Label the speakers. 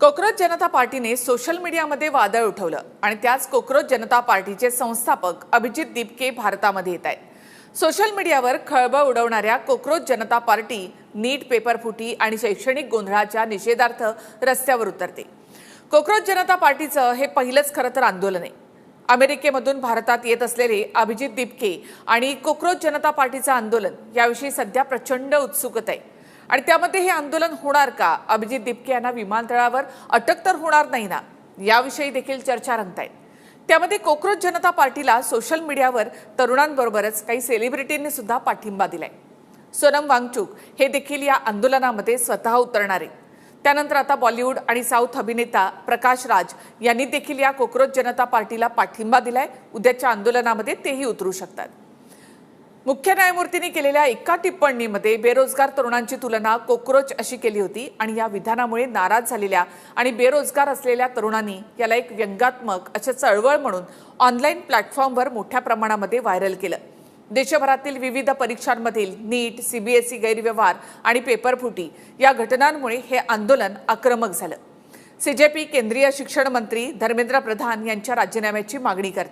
Speaker 1: Cockroach जनता पार्टीने social मीडियामध्ये वादळ उठवलं आणि त्याच कोकरोच जनता पार्टीचे संस्थापक अभिजित दिपके भारतामध्ये येत आहेत। सोशल मीडियावर खळबळ उडवणाऱ्या कोकरोच जनता पार्टी नीट पेपर फुटी आणि शैक्षणिक गोंधळाच्या निषेधार्थ रस्त्यावर उतरते। कोकरोच जनता पार्टीचं हे पहिलंच खरं तर आंदोलन आहे। अमेरिकेमधून भारतात येत असलेले अभिजित दिपके आणि कोकरोच जनता पार्टीचं आंदोलन याविषयी सध्या प्रचंड उत्सुकता आहे आणि त्यामध्ये हे आंदोलन होणार का, अभिजित दिपके यांना विमानतळावर अटक तर होणार नाही ना, याविषयी देखील चर्चा रंगतायत। त्यामध्ये कोकरोच जनता पार्टीला सोशल मीडियावर तरुणांबरोबरच काही सेलिब्रिटींनी सुद्धा पाठिंबा दिलाय। सोनम वांगचुक हे देखील या आंदोलनामध्ये स्वतः उतरणार आहेत। त्यानंतर आता बॉलिवूड आणि साऊथ अभिनेता प्रकाश राज यांनी देखील या कोकरोच जनता पार्टीला पाठिंबा दिलाय। उद्याच्या आंदोलनामध्ये तेही उतरू शकतात। मुख्य न्यायमूर्तींनी केलेल्या एका टिप्पणीमध्ये बेरोजगार तरुणांची तुलना कोकरोच अशी केली होती आणि या विधानामुळे नाराज झालेल्या आणि बेरोजगार असलेल्या तरुणांनी याला एक व्यंगात्मक अशी चळवळ म्हणून ऑनलाईन प्लॅटफॉर्मवर मोठ्या प्रमाणामध्ये व्हायरल केलं। देशभरातील विविध परीक्षांमधील नीट, सीबीएसई गैरव्यवहार आणि पेपरफुटी या घटनांमुळे हे आंदोलन आक्रमक झालं। सीजेपी केंद्रीय शिक्षण मंत्री धर्मेंद्र प्रधान यांच्या राजीनाम्याची मागणी करते।